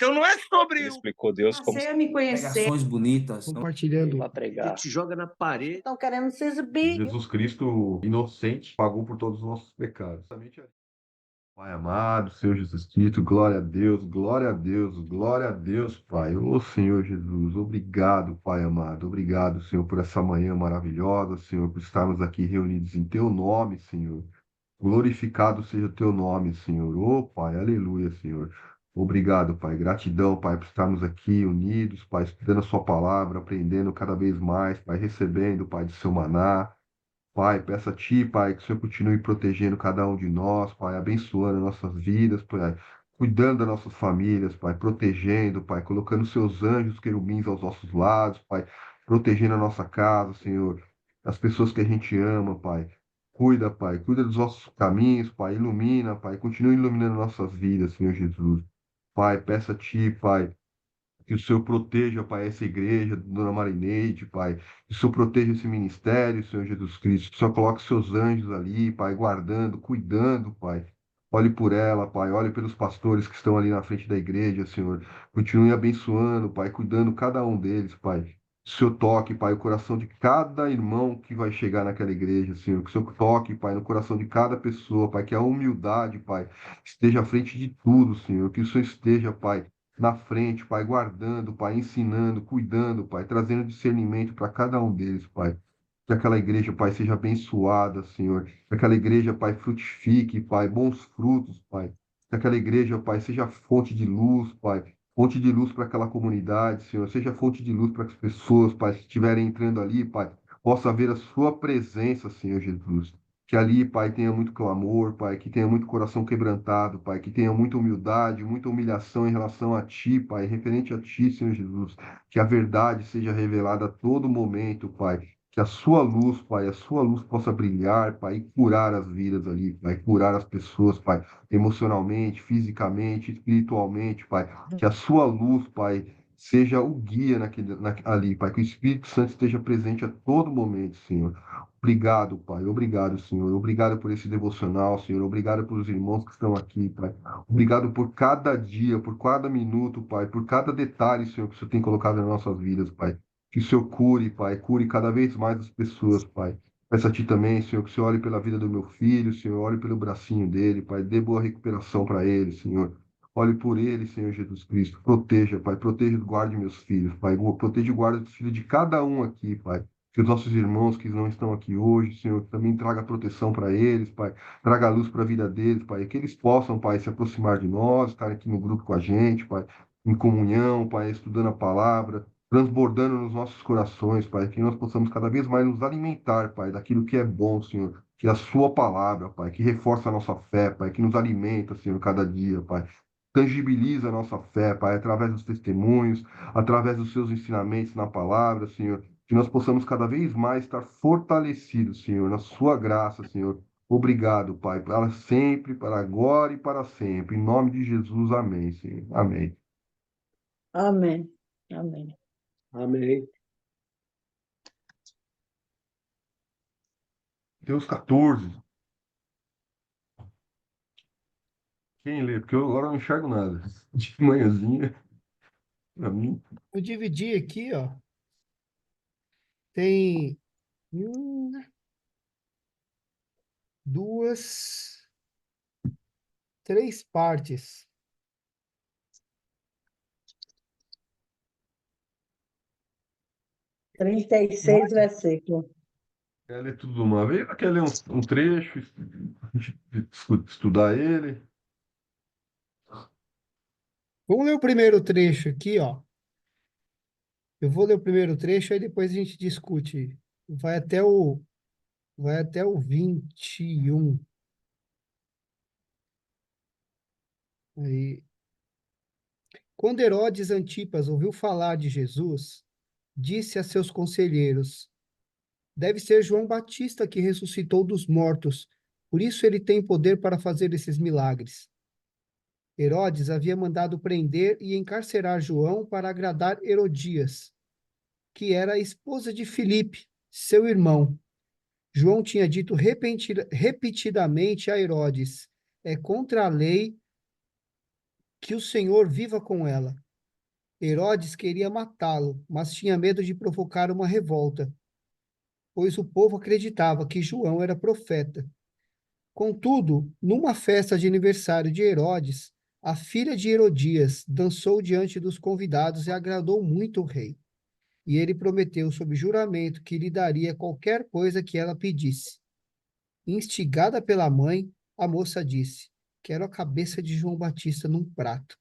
Então não é sobre Ele explicou Deus como Passei a me conhecer. Pregações bonitas. Compartilhando. para pregar. te joga na parede. Estão querendo se exibir. Jesus Cristo, inocente, pagou por todos os nossos pecados. Pai amado, Senhor Jesus Cristo, glória a Deus, glória a Deus, glória a Deus, Pai. Ô Senhor Jesus, obrigado, Pai amado, obrigado, Senhor, por essa manhã maravilhosa, Senhor, por estarmos aqui reunidos em Teu nome, Senhor. Glorificado seja o Teu nome, Senhor. Ô Pai, aleluia, Senhor. Obrigado, Pai. Gratidão, Pai, por estarmos aqui unidos, Pai, estudando a Sua palavra, aprendendo cada vez mais, Pai, recebendo, Pai, do Seu maná. Pai, peço a Ti, Pai, que o Senhor continue protegendo cada um de nós, Pai, abençoando nossas vidas, Pai, cuidando das nossas famílias, Pai, protegendo, Pai, colocando Seus anjos querubins aos nossos lados, Pai, protegendo a nossa casa, Senhor, as pessoas que a gente ama, Pai. Cuida, Pai, cuida dos nossos caminhos, Pai, ilumina, Pai, continue iluminando nossas vidas, Senhor Jesus. Pai, peço a Ti, Pai, que o Senhor proteja, Pai, essa igreja, Dona Marineide, Pai. Que o Senhor proteja esse ministério, Senhor Jesus Cristo. Que o Senhor coloque seus anjos ali, Pai, guardando, cuidando, Pai. Olhe por ela, Pai. Olhe pelos pastores que estão ali na frente da igreja, Senhor. Continue abençoando, Pai, cuidando cada um deles, Pai. Que o Senhor toque, Pai, o coração de cada irmão que vai chegar naquela igreja, Senhor. Que o Senhor toque, Pai, no coração de cada pessoa, Pai. Que a humildade, Pai, esteja à frente de tudo, Senhor. Que o Senhor esteja, Pai, na frente, Pai, guardando, Pai, ensinando, cuidando, Pai, trazendo discernimento para cada um deles, Pai. Que aquela igreja, Pai, seja abençoada, Senhor. Que aquela igreja, Pai, frutifique, Pai, bons frutos, Pai. Que aquela igreja, Pai, seja fonte de luz, Pai. Fonte de luz para aquela comunidade, Senhor. Seja fonte de luz para as pessoas, Pai, que estiverem entrando ali, Pai, possa ver a Sua presença, Senhor Jesus. Que ali, Pai, tenha muito clamor, Pai, que tenha muito coração quebrantado, Pai, que tenha muita humildade, muita humilhação em relação a Ti, Pai, referente a Ti, Senhor Jesus. Que a verdade seja revelada a todo momento, Pai. Que a Sua luz, Pai, a Sua luz possa brilhar, Pai, e curar as vidas ali, Pai, curar as pessoas, Pai, emocionalmente, fisicamente, espiritualmente, Pai. Que a Sua luz, Pai, seja o guia ali, Pai, que o Espírito Santo esteja presente a todo momento, Senhor. Obrigado, Pai. Obrigado, Senhor. Obrigado por esse devocional, Senhor. Obrigado pelos irmãos que estão aqui, Pai. Obrigado por cada dia, por cada minuto, Pai, por cada detalhe, Senhor, que o Senhor tem colocado nas nossas vidas, Pai. Que o Senhor cure, Pai. Cure cada vez mais as pessoas, Pai. Peço a Ti também, Senhor, que o Senhor olhe pela vida do meu filho, Senhor. Olhe pelo bracinho dele, Pai. Dê boa recuperação para ele, Senhor. Olhe por ele, Senhor Jesus Cristo. Proteja, Pai. Proteja e guarde meus filhos, Pai. Proteja e guarde os filhos de cada um aqui, Pai. Que os nossos irmãos que não estão aqui hoje, Senhor, também traga proteção para eles, Pai. Traga luz para a vida deles, Pai. Que eles possam, Pai, se aproximar de nós, estar aqui no grupo com a gente, Pai. Em comunhão, Pai, estudando a palavra, transbordando nos nossos corações, Pai. Que nós possamos cada vez mais nos alimentar, Pai, daquilo que é bom, Senhor. Que é a Sua palavra, Pai, que reforça a nossa fé, Pai, que nos alimenta, Senhor, cada dia, Pai. Tangibiliza a nossa fé, Pai, através dos testemunhos, através dos Seus ensinamentos na palavra, Senhor. Que nós possamos cada vez mais estar fortalecidos, Senhor, na Sua graça, Senhor. Obrigado, Pai, para sempre, para agora e para sempre. Em nome de Jesus, amém, Senhor. Amém. Amém. Amém. Amém. Mateus 14. Quem lê? Porque eu agora não enxergo nada. De manhãzinha, para mim. Eu dividi aqui, ó. Tem duas, três partes. Mas... 36 versículos. Quer ler tudo de uma vez? Ela quer ler um trecho, estudar ele? Vamos ler o primeiro trecho aqui, ó. Eu vou ler o primeiro trecho, aí depois a gente discute. Vai até o 21. Aí. Quando Herodes Antipas ouviu falar de Jesus, disse a seus conselheiros: deve ser João Batista que ressuscitou dos mortos, por isso ele tem poder para fazer esses milagres. Herodes havia mandado prender e encarcerar João para agradar Herodias, que era a esposa de Filipe, seu irmão. João tinha dito repetidamente a Herodes: é contra a lei que o Senhor viva com ela. Herodes queria matá-lo, mas tinha medo de provocar uma revolta, pois o povo acreditava que João era profeta. Contudo, numa festa de aniversário de Herodes, a filha de Herodias dançou diante dos convidados e agradou muito o rei. E ele prometeu sob juramento que lhe daria qualquer coisa que ela pedisse. Instigada pela mãe, a moça disse: Quero a cabeça de João Batista num prato.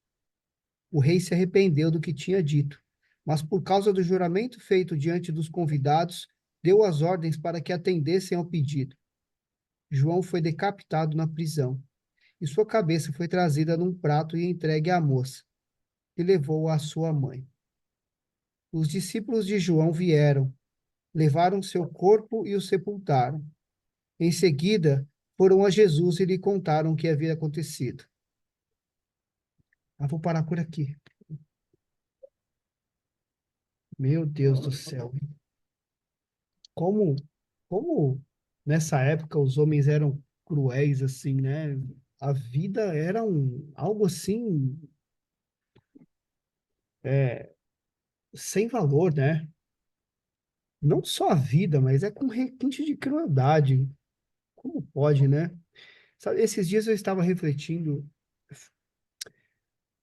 O rei se arrependeu do que tinha dito, mas por causa do juramento feito diante dos convidados, deu as ordens para que atendessem ao pedido. João foi decapitado na prisão, e sua cabeça foi trazida num prato e entregue à moça, que levou-a à sua mãe. Os discípulos de João vieram, levaram seu corpo e o sepultaram. Em seguida, foram a Jesus e lhe contaram o que havia acontecido. Vou parar por aqui. Meu Deus do céu. Como, como nessa época os homens eram cruéis assim, né? A vida era algo assim, sem valor, né? Não só a vida, mas é com requinte de crueldade. Como pode, né? Sabe, esses dias eu estava refletindo,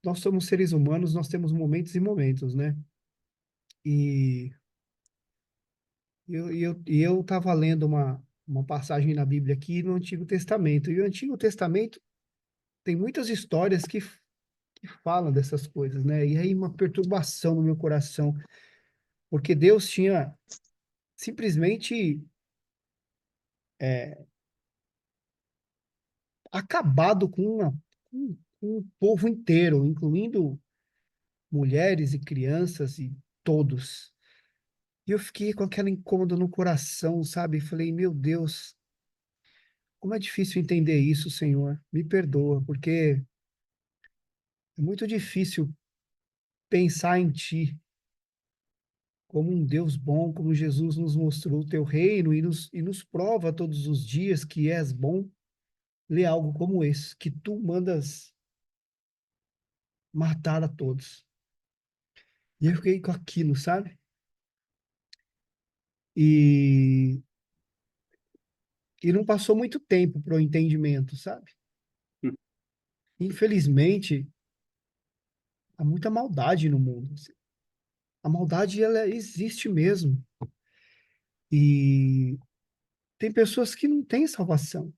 nós somos seres humanos, nós temos momentos e momentos, né? E eu estava lendo uma passagem na Bíblia aqui no Antigo Testamento, e o Antigo Testamento tem muitas histórias que falam dessas coisas, né? E aí uma perturbação no meu coração, porque Deus tinha simplesmente acabado com um povo inteiro, incluindo mulheres e crianças e todos. E eu fiquei com aquela incômoda no coração, sabe? Falei, meu Deus, como é difícil entender isso, Senhor. Me perdoa, porque é muito difícil pensar em Ti como um Deus bom, como Jesus nos mostrou o Teu reino e nos prova todos os dias que és bom. Ler algo como esse, que Tu mandas matar a todos. E eu fiquei com aquilo, sabe? E, e não passou muito tempo para o entendimento, sabe? Infelizmente, há muita maldade no mundo. A maldade, ela existe mesmo. E tem pessoas que não têm salvação.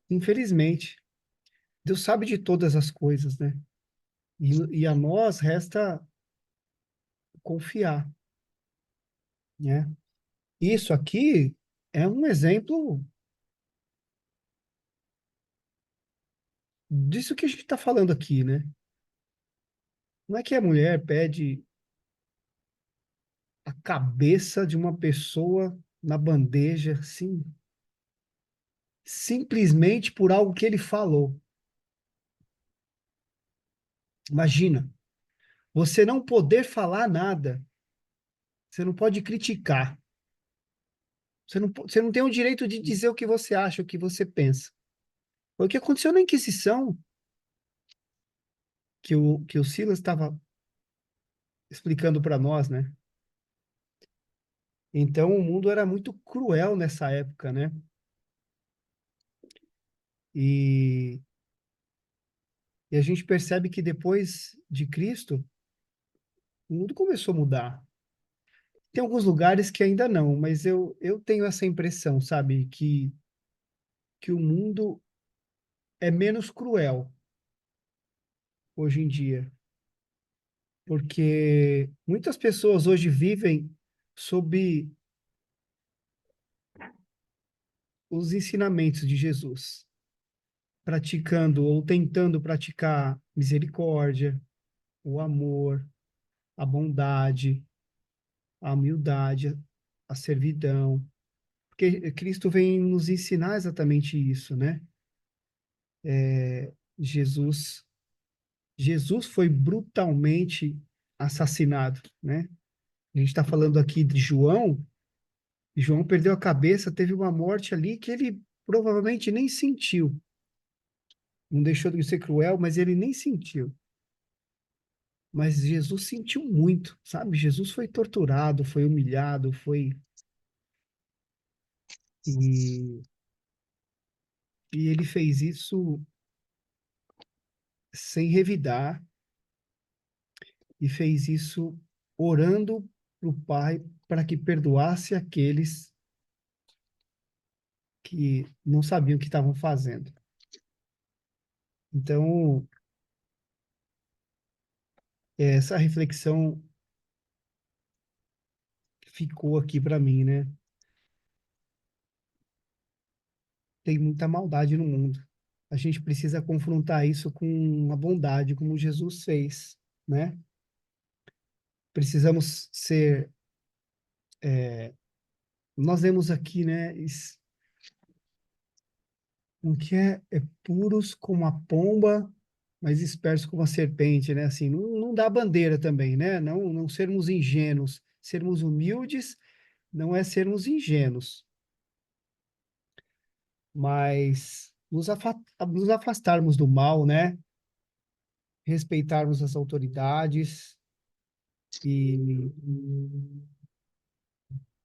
Infelizmente. Deus sabe de todas as coisas, né? E a nós resta confiar, né? Isso aqui é um exemplo disso que a gente está falando aqui, né? Não é que a mulher pede a cabeça de uma pessoa na bandeja, assim, simplesmente por algo que ele falou. Imagina, você não poder falar nada, você não pode criticar, você não tem o direito de dizer o que você acha, o que você pensa. Foi o que aconteceu na Inquisição, que o Silas estava explicando para nós, né? Então, o mundo era muito cruel nessa época, né? E, e a gente percebe que depois de Cristo, o mundo começou a mudar. Tem alguns lugares que ainda não, mas eu tenho essa impressão, sabe? Que o mundo é menos cruel hoje em dia. Porque muitas pessoas hoje vivem sob os ensinamentos de Jesus, praticando ou tentando praticar misericórdia, o amor, a bondade, a humildade, a servidão. Porque Cristo vem nos ensinar exatamente isso, né? Jesus, Jesus foi brutalmente assassinado, né? A gente está falando aqui de João, e João perdeu a cabeça, teve uma morte ali que ele provavelmente nem sentiu. não deixou de ser cruel, mas ele nem sentiu. Mas Jesus sentiu muito, sabe? Jesus foi torturado, foi humilhado, e, e ele fez isso sem revidar e fez isso orando para o Pai para que perdoasse aqueles que não sabiam o que estavam fazendo. Então, essa reflexão ficou aqui para mim, né? Tem muita maldade no mundo. A gente precisa confrontar isso com a bondade, como Jesus fez, né? Precisamos ser. Nós vemos aqui, né? O que é puros como a pomba, mas espertos como a serpente, né? Assim, não dá bandeira também, né? Não sermos ingênuos. Sermos humildes não é sermos ingênuos, mas nos afastarmos do mal, né? Respeitarmos as autoridades e,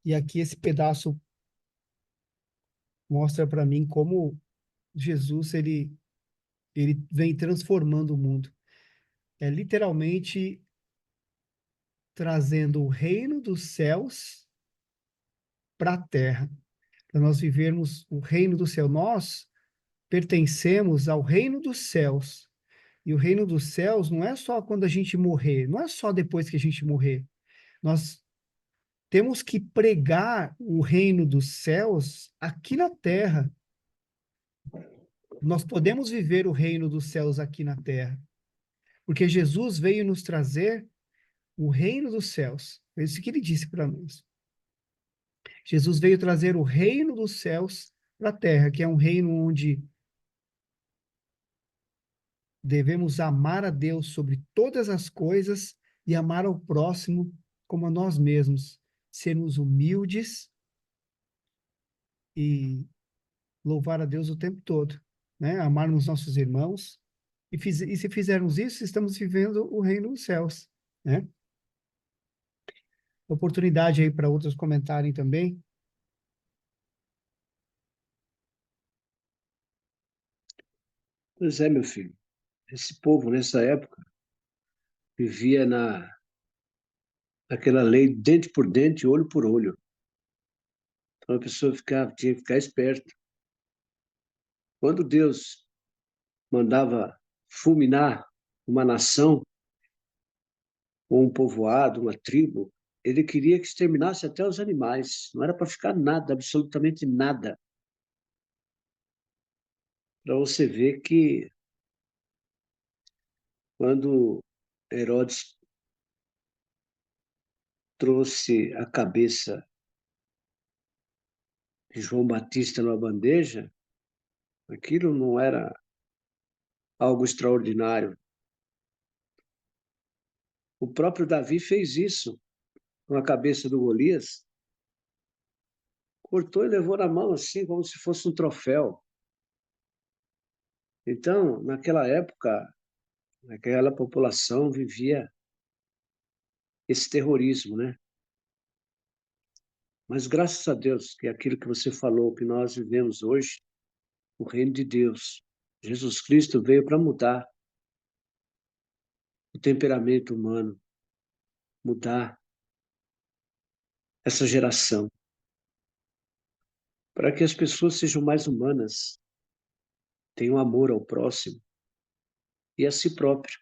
e aqui esse pedaço mostra para mim como Jesus ele vem transformando o mundo. É literalmente trazendo o reino dos céus para a terra, para nós vivermos o reino do céu. Nós pertencemos ao reino dos céus. E o reino dos céus não é só quando a gente morrer, não é só depois que a gente morrer. Nós temos que pregar o reino dos céus aqui na terra. Nós podemos viver o reino dos céus aqui na terra, porque Jesus veio nos trazer o reino dos céus. É isso que ele disse para nós. Jesus veio trazer o reino dos céus para a terra, que é um reino onde devemos amar a Deus sobre todas as coisas e amar ao próximo como a nós mesmos, sermos humildes e louvar a Deus o tempo todo, né? Amarmos nossos irmãos e se fizermos isso, estamos vivendo o reino dos céus, né? Oportunidade aí para outros comentarem também. Pois é, meu filho. Esse povo, nessa época, vivia naquela lei dente por dente, olho por olho. Então a pessoa tinha que ficar esperta. Quando Deus mandava fulminar uma nação, ou um povoado, uma tribo, ele queria que exterminasse até os animais. Não era para ficar nada, absolutamente nada. Para você ver que quando Herodes trouxe a cabeça de João Batista numa bandeja, aquilo não era algo extraordinário. O próprio Davi fez isso com a cabeça do Golias, cortou e levou na mão assim, como se fosse um troféu. Então, naquela época, aquela população vivia esse terrorismo, né? Mas graças a Deus, que é aquilo que você falou, que nós vivemos hoje, o reino de Deus. Jesus Cristo veio para mudar o temperamento humano, mudar essa geração, para que as pessoas sejam mais humanas, tenham amor ao próximo e a si próprio,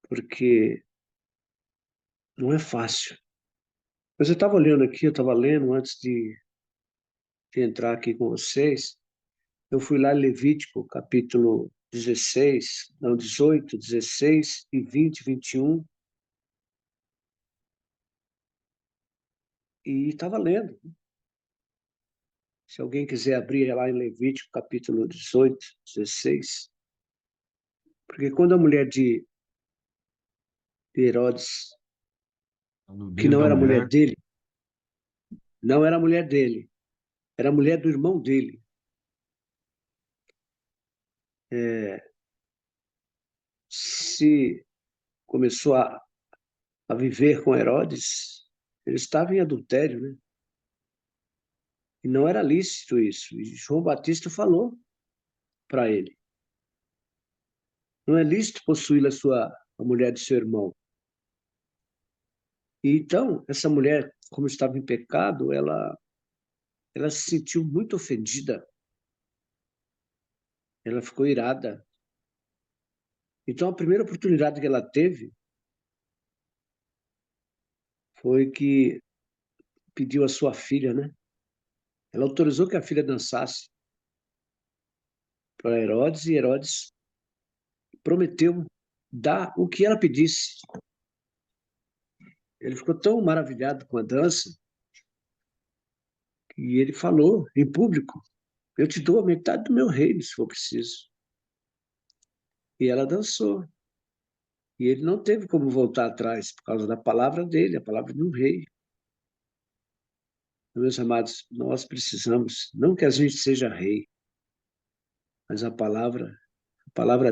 porque não é fácil. Mas eu estava olhando aqui, eu estava lendo antes de entrar aqui com vocês, eu fui lá em Levítico, capítulo 16, não, 18, 16 e 20, 21, e estava lendo. Se alguém quiser abrir lá em Levítico, capítulo 18, 16, porque quando a mulher de Herodes, A nudez que não da era mulher mulher. dele, não era mulher dele, era mulher do irmão dele. se começou a viver com Herodes, ele estava em adultério, né? E não era lícito isso. E João Batista falou para ele: não é lícito possuir a mulher de seu irmão. E então, essa mulher, como estava em pecado, ela se sentiu muito ofendida. Ela ficou irada. Então, a primeira oportunidade que ela teve foi que pediu a sua filha, né? Ela autorizou que a filha dançasse para Herodes e Herodes prometeu dar o que ela pedisse. Ele ficou tão maravilhado com a dança que ele falou em público: eu te dou a metade do meu reino, se for preciso. E ela dançou. E ele não teve como voltar atrás por causa da palavra dele, a palavra de um rei. Meus amados, nós precisamos, não que a gente seja rei, mas a palavra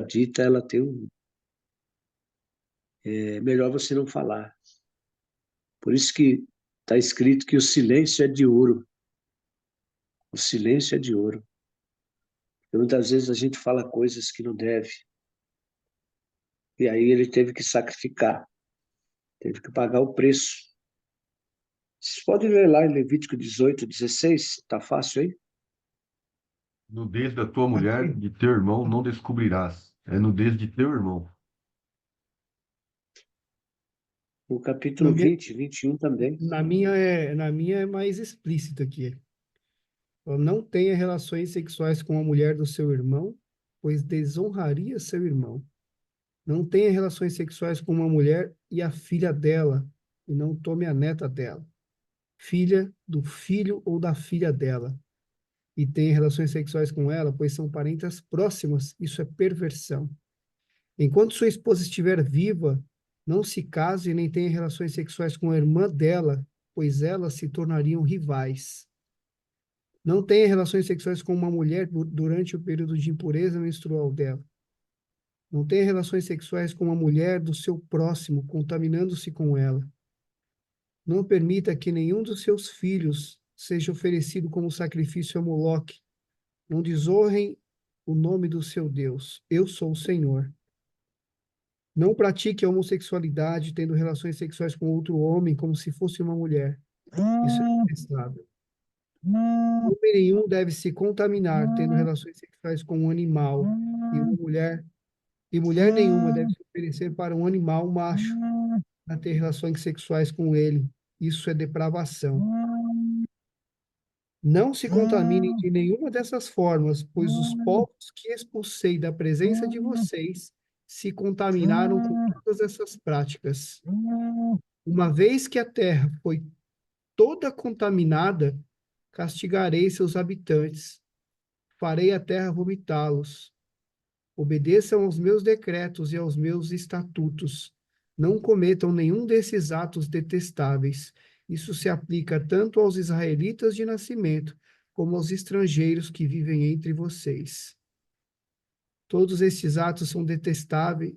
dita, ela tem um. É melhor você não falar. Por isso que está escrito que o silêncio é de ouro. O silêncio é de ouro. E muitas vezes a gente fala coisas que não deve. E aí ele teve que sacrificar, teve que pagar o preço. Vocês podem ler lá em Levítico 18, 16, está fácil aí? Nudez da tua mulher, de teu irmão, não descobrirás. É nudez de teu irmão. No Na capítulo minha, 20, 21 também. na minha é mais explícito aqui. Não tenha relações sexuais com a mulher do seu irmão, pois desonraria seu irmão. Não tenha relações sexuais com uma mulher e a filha dela, e não tome a neta dela, filha do filho ou da filha dela, e tenha relações sexuais com ela, pois são parentes próximas, isso é perversão. Enquanto sua esposa estiver viva, não se case nem tenha relações sexuais com a irmã dela, pois elas se tornariam rivais. Não tenha relações sexuais com uma mulher durante o período de impureza menstrual dela. Não tenha relações sexuais com uma mulher do seu próximo, contaminando-se com ela. Não permita que nenhum dos seus filhos seja oferecido como sacrifício a Moloque. Não desonrem o nome do seu Deus. Eu sou o Senhor. Não pratique a homossexualidade, tendo relações sexuais com outro homem, como se fosse uma mulher. Isso é detestável. Homem nenhum deve se contaminar, tendo relações sexuais com um animal. E mulher nenhuma deve se oferecer para um animal macho, a ter relações sexuais com ele. Isso é depravação. Não se contaminem de nenhuma dessas formas, pois os povos que expulsei da presença de vocês se contaminaram com todas essas práticas. Uma vez que a terra foi toda contaminada, castigarei seus habitantes, farei a terra vomitá-los. Obedeçam aos meus decretos e aos meus estatutos. Não cometam nenhum desses atos detestáveis. Isso se aplica tanto aos israelitas de nascimento, como aos estrangeiros que vivem entre vocês. Todos estes atos são detestáveis.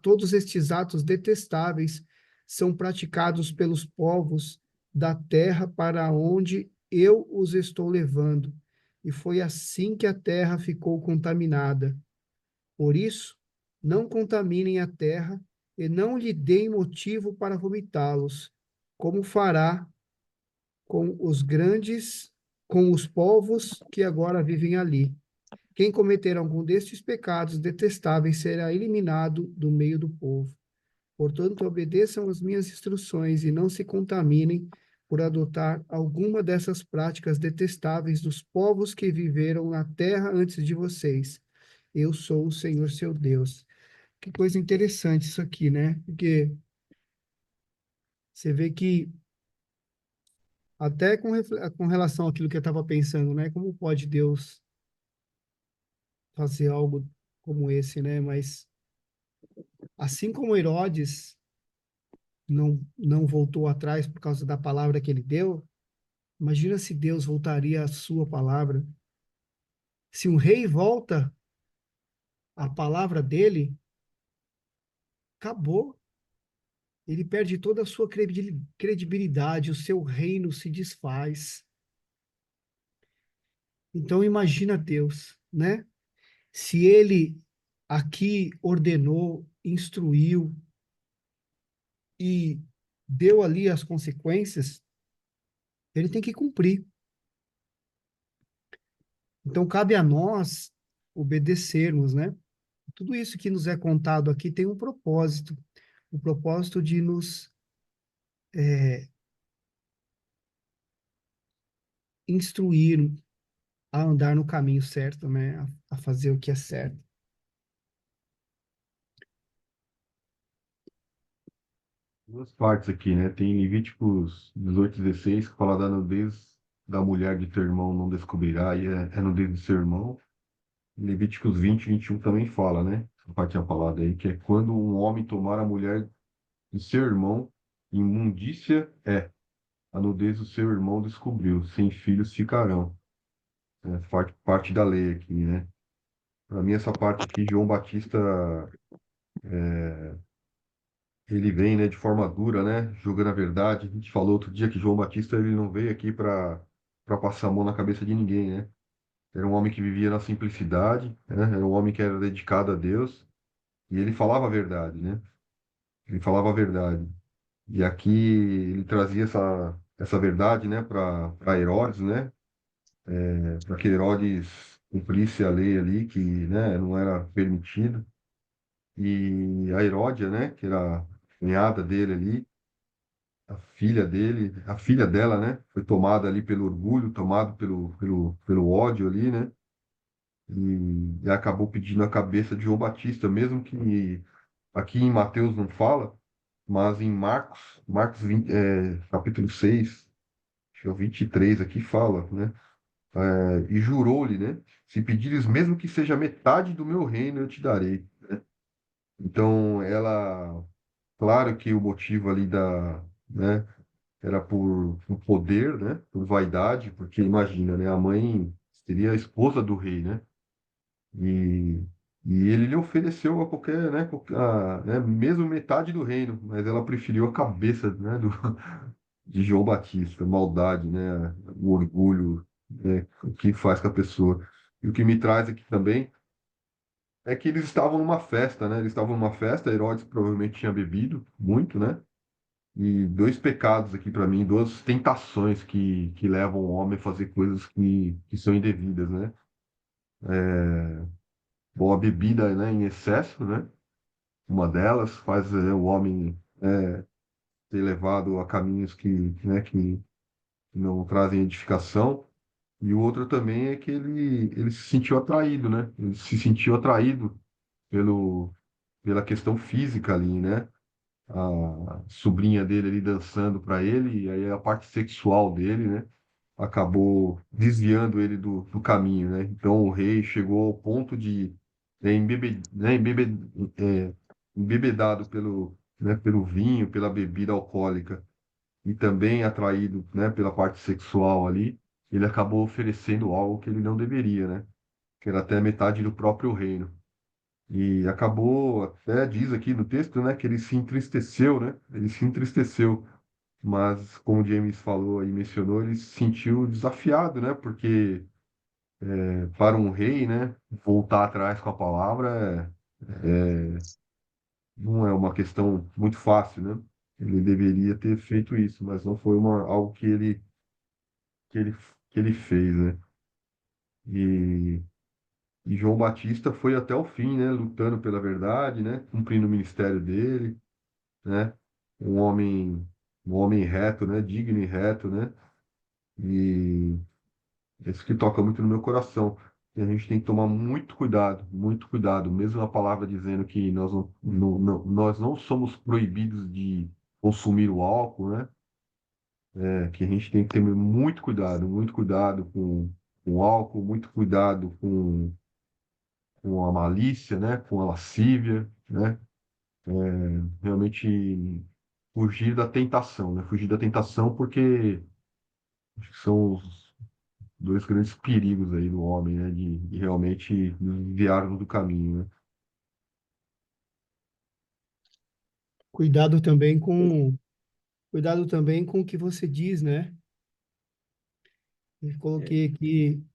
Todos estes atos detestáveis são praticados pelos povos da terra para onde eu os estou levando. E foi assim que a terra ficou contaminada. Por isso, não contaminem a terra e não lhe deem motivo para vomitá-los, como fará com com os povos que agora vivem ali. Quem cometer algum destes pecados detestáveis será eliminado do meio do povo. Portanto, obedeçam as minhas instruções e não se contaminem por adotar alguma dessas práticas detestáveis dos povos que viveram na terra antes de vocês. Eu sou o Senhor seu Deus. Que coisa interessante isso aqui, né? Porque você vê que até com relação àquilo que eu estava pensando, né? Como pode Deus fazer algo como esse, né? Mas assim como Herodes não voltou atrás por causa da palavra que ele deu, imagina se Deus voltaria à sua palavra. Se um rei volta a palavra dele, acabou. Ele perde toda a sua credibilidade, o seu reino se desfaz. Então imagina Deus, né? Se ele aqui ordenou, instruiu e deu ali as consequências, ele tem que cumprir. Então cabe a nós obedecermos, né? Tudo isso que nos é contado aqui tem um propósito, o propósito de nos instruir a andar no caminho certo, né? A fazer o que é certo. Duas partes aqui, né? Tem Levíticos 18:16 que fala da nudez da mulher de teu irmão não descobrirá, e é nudez do seu irmão. Levíticos 20:21 também fala, né? Essa parte tinha falado aí, que é quando um homem tomar a mulher de seu irmão, imundícia é, a nudez do seu irmão descobriu, sem filhos ficarão. É parte da lei aqui, né? Para mim, essa parte aqui, João Batista, ele vem, né, de forma dura, né? Julgando a verdade. A gente falou outro dia que João Batista, ele não veio aqui para passar a mão na cabeça de ninguém, né? Era um homem que vivia na simplicidade, né? Era um homem que era dedicado a Deus. E ele falava a verdade, né? Ele falava a verdade. E aqui ele trazia essa verdade, né, para Herodes, né? Para que Herodes cumprisse a lei ali, que, né, não era permitido. E a Heródia, né, que era a cunhada dele ali, a filha dele, a filha dela, né, foi tomada ali pelo orgulho, tomado pelo ódio ali, né? E acabou pedindo a cabeça de João Batista, mesmo que aqui em Mateus não fala, mas em Marcos 20, capítulo 6, acho que é o 23 aqui fala, né? E jurou-lhe, né? Se pedires mesmo que seja metade do meu reino, eu te darei. Então, ela, claro que o motivo ali né, era por poder, né? Por vaidade, porque imagina, né? A mãe seria a esposa do rei, né? E, e ele lhe ofereceu a qualquer, né, né, mesmo metade do reino, mas ela preferiu a cabeça, né, de João Batista, maldade, né, o orgulho, né, o que faz com a pessoa. E o que me traz aqui também é que eles estavam numa festa, né? Eles estavam numa festa, Herodes provavelmente tinha bebido muito, né? E dois pecados aqui para mim, duas tentações que levam o homem a fazer coisas que são indevidas, né? Bom, a bebida, né, em excesso, né? Uma delas faz o homem ser levado a caminhos que não trazem edificação. E o outro também é que ele se sentiu atraído, né? Ele se sentiu atraído pelo, pela questão física ali, né? A sobrinha dele ali dançando para ele, e aí a parte sexual dele, né? Acabou desviando ele do caminho, né? Então o rei chegou ao ponto de é, embebedado pelo vinho, pela bebida alcoólica e também atraído, né, pela parte sexual ali, ele acabou oferecendo algo que ele não deveria, né? Que era até metade do próprio reino. E acabou, até diz aqui no texto, né, que ele se entristeceu, né? Ele se entristeceu, mas como o James falou e mencionou, ele se sentiu desafiado, né? Porque para um rei, né, voltar atrás com a palavra não é uma questão muito fácil, né? Ele deveria ter feito isso, mas não foi algo que ele, que ele fez, né? E, e João Batista foi até o fim, né? Lutando pela verdade, né? Cumprindo o ministério dele, né? Um homem, um homem reto, né? Digno e reto, né? E isso que toca muito no meu coração. E a gente tem que tomar muito cuidado, mesmo a palavra dizendo que nós não somos proibidos de consumir o álcool, né? Que a gente tem que ter muito cuidado com o álcool, muito cuidado com a malícia, né? Com a lascívia, né? Realmente fugir da tentação, né? Fugir da tentação porque acho que são os dois grandes perigos aí do homem, né? De realmente nos desviarmos do caminho, né? Cuidado também com o que você diz, né? Eu coloquei aqui,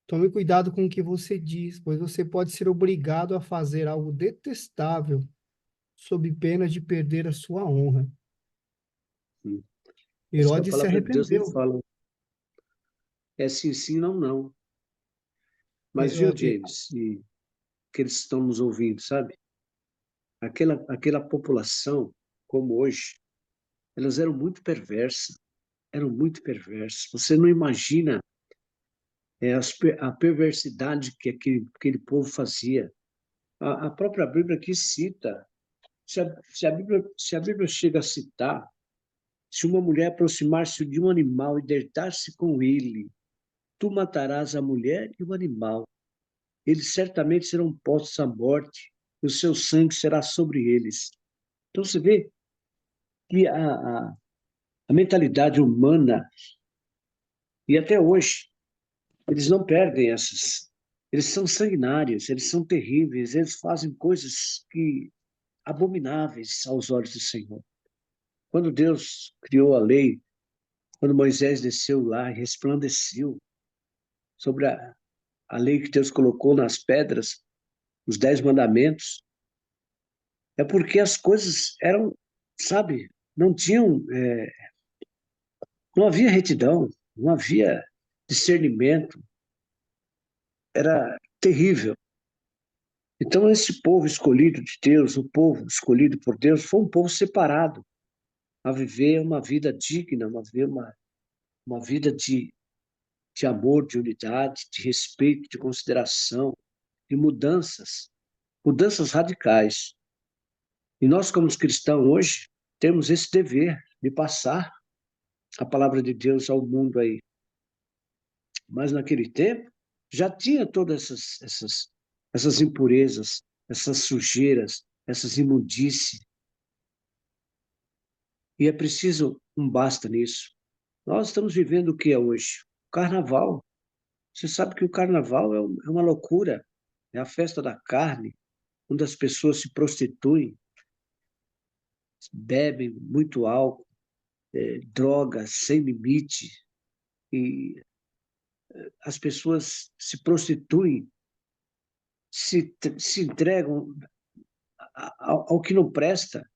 tome cuidado com o que você diz, pois você pode ser obrigado a fazer algo detestável sob pena de perder a sua honra. Sim. Isso que a Herodes se palavra de Deus não arrependeu. fala. É sim, sim, não, não. Mas viu, Eu- eu- James, e que eles estão nos ouvindo, sabe? Aquela população, como hoje, elas eram muito perversas, eram muito perversas. Você não imagina a perversidade que aquele povo fazia. A própria Bíblia aqui cita, se a Bíblia chega a citar, se uma mulher aproximar-se de um animal e deitar-se com ele, tu matarás a mulher e o animal. Eles certamente serão postos à morte, e o seu sangue será sobre eles. Então você vê que a mentalidade humana, e até hoje, eles não perdem essas. Eles são sanguinários, eles são terríveis, eles fazem coisas que abomináveis aos olhos do Senhor. Quando Deus criou a lei, quando Moisés desceu lá e resplandeceu sobre a lei que Deus colocou nas pedras, os 10 mandamentos, é porque as coisas eram, sabe, não tinham, não havia retidão, não havia discernimento, era terrível. Então, esse povo escolhido de Deus, o povo escolhido por Deus, foi um povo separado a viver uma vida digna, uma vida de amor, de unidade, de respeito, de consideração, de mudanças radicais. E nós, como cristãos hoje, temos esse dever de passar a palavra de Deus ao mundo aí. Mas naquele tempo, já tinha todas essas impurezas, essas sujeiras, essas imundícies. E é preciso um basta nisso. Nós estamos vivendo o que é hoje? O carnaval. Você sabe que o carnaval é uma loucura. É a festa da carne, onde as pessoas se prostituem, bebem muito álcool, drogas sem limite, e as pessoas se prostituem, se entregam ao que não presta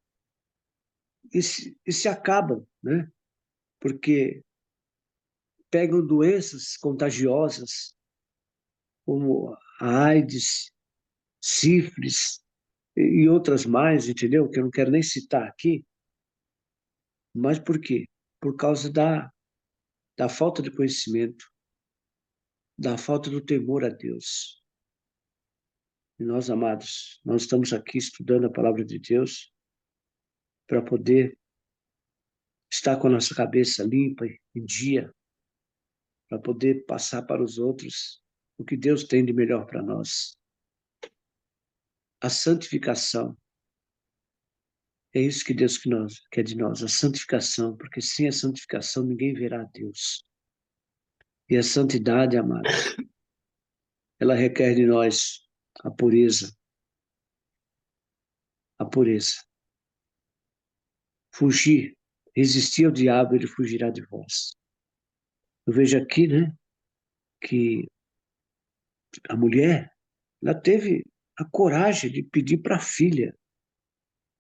e se acabam, né? Porque pegam doenças contagiosas, como a AIDS, sífilis e outras mais, entendeu? Que eu não quero nem citar aqui. Mas por quê? Por causa da falta de conhecimento, da falta do temor a Deus. E nós, amados, nós estamos aqui estudando a palavra de Deus para poder estar com a nossa cabeça limpa, em dia, para poder passar para os outros o que Deus tem de melhor para nós. A santificação. É isso que Deus quer de nós, a santificação, porque sem a santificação ninguém verá a Deus. E a santidade, amados, ela requer de nós a pureza. A pureza. Fugir, resistir ao diabo, ele fugirá de vós. Eu vejo aqui, né, que a mulher, ela teve a coragem de pedir para a filha,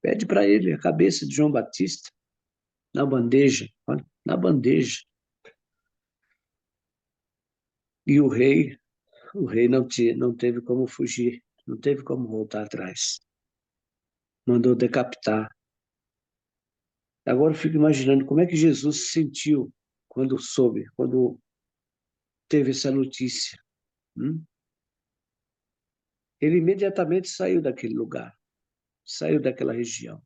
pede para ele a cabeça de João Batista, na bandeja, olha, na bandeja. E o rei não teve como fugir, não teve como voltar atrás. Mandou decapitar. Agora eu fico imaginando como é que Jesus se sentiu quando soube, quando teve essa notícia. Ele imediatamente saiu daquele lugar, saiu daquela região.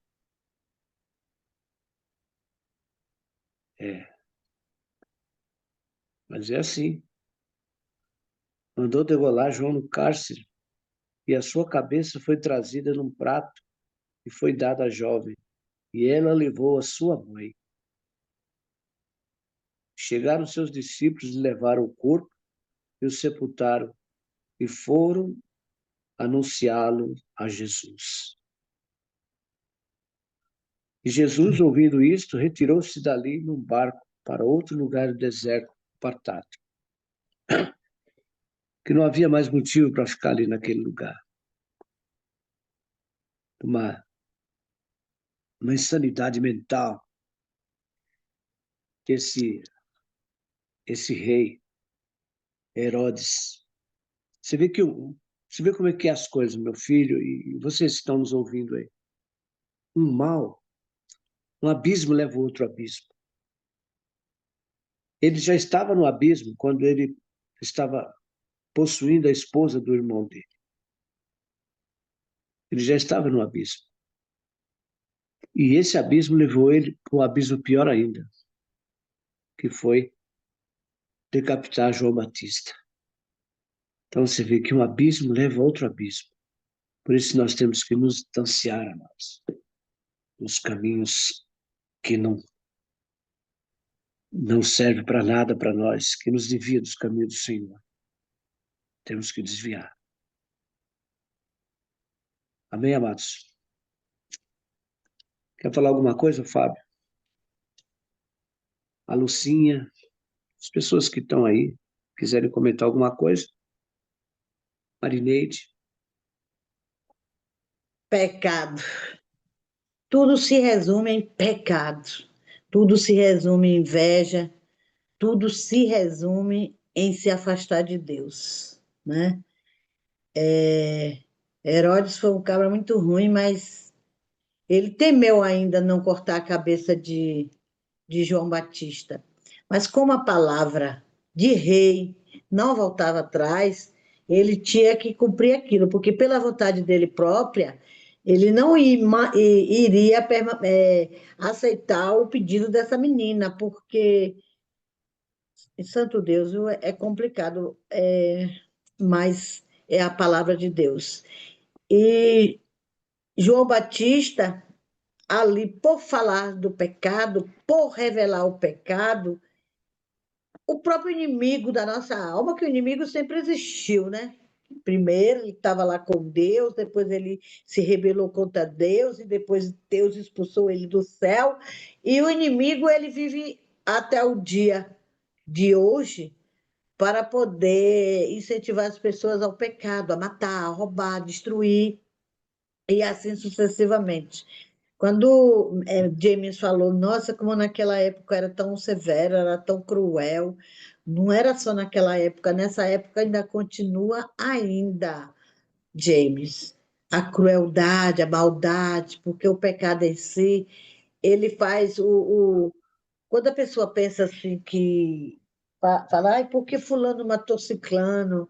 É, mas é assim. Mandou degolar João no cárcere e a sua cabeça foi trazida num prato e foi dada à jovem. E ela levou a sua mãe. Chegaram seus discípulos e levaram o corpo e o sepultaram e foram anunciá-lo a Jesus. E Jesus, ouvindo isto, retirou-se dali num barco para outro lugar do deserto apartado, que não havia mais motivo para ficar ali naquele lugar. Uma insanidade mental que esse rei Herodes. Você vê como é que é as coisas, meu filho, e vocês que estão nos ouvindo aí. Um abismo leva a outro abismo. Ele já estava no abismo quando ele estava possuindo a esposa do irmão dele. Ele já estava no abismo. E esse abismo levou ele para um abismo pior ainda, que foi decapitar João Batista. Então você vê que um abismo leva a outro abismo. Por isso nós temos que nos distanciar, amados, dos caminhos que não servem para nada para nós, que nos desvia dos caminhos do Senhor. Temos que desviar. Amém, amados? Quer falar alguma coisa, Fábio? A Lucinha, as pessoas que estão aí, quiserem comentar alguma coisa? Marineide? Pecado. Tudo se resume em pecado. Tudo se resume em inveja. Tudo se resume em se afastar de Deus, né? Herodes foi um cabra muito ruim, mas ele temeu ainda não cortar a cabeça de João Batista. Mas como a palavra de rei não voltava atrás, ele tinha que cumprir aquilo, porque pela vontade dele própria, ele não iria aceitar o pedido dessa menina, porque, santo Deus, é complicado, mas é a palavra de Deus. E João Batista, ali, por falar do pecado, por revelar o pecado, o próprio inimigo da nossa alma, que o inimigo sempre existiu, né? Primeiro ele estava lá com Deus, depois ele se rebelou contra Deus, e depois Deus expulsou ele do céu. E o inimigo, ele vive até o dia de hoje para poder incentivar as pessoas ao pecado, a matar, a roubar, a destruir, e assim sucessivamente. Quando James falou, nossa, como naquela época era tão severo, era tão cruel, não era só naquela época, nessa época ainda continua ainda, James, a crueldade, a maldade, porque o pecado em si, ele faz quando a pessoa pensa assim que, fala, ai, por que fulano matou ciclano?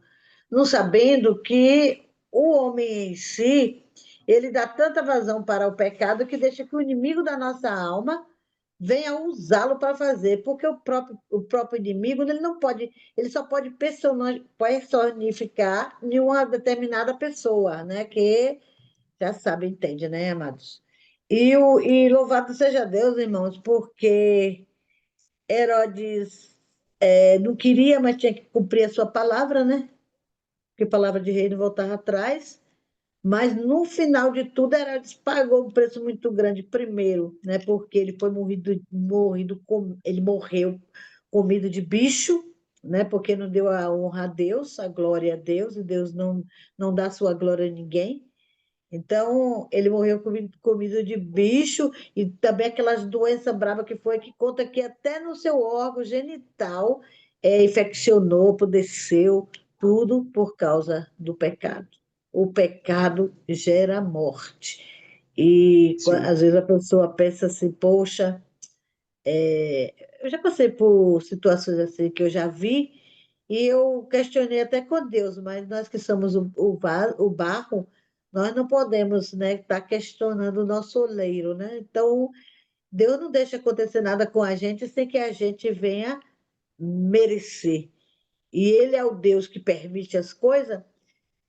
Não sabendo que o homem em si, ele dá tanta vazão para o pecado que deixa que o inimigo da nossa alma venha usá-lo para fazer, porque o próprio inimigo, ele não pode, ele só pode personificar em uma determinada pessoa, né? Que já sabe, entende, né, amados? E louvado seja Deus, irmãos, porque Herodes não queria, mas tinha que cumprir a sua palavra, né? Porque palavra de rei não voltava atrás. Mas no final de tudo, Herodes pagou um preço muito grande, primeiro, né? Porque ele foi ele morreu comido de bicho, né? Porque não deu a honra a Deus, a glória a Deus, e Deus não dá sua glória a ninguém. Então, ele morreu comido de bicho, e também aquelas doenças bravas que foi, que conta que até no seu órgão genital infeccionou, apodreceu, tudo por causa do pecado. O pecado gera morte. E Sim. às vezes a pessoa pensa assim, poxa, eu já passei por situações assim que eu já vi, e eu questionei até com Deus, mas nós que somos o barro, nós não podemos, né, estar questionando o nosso oleiro, né? Então, Deus não deixa acontecer nada com a gente sem que a gente venha merecer. E Ele é o Deus que permite as coisas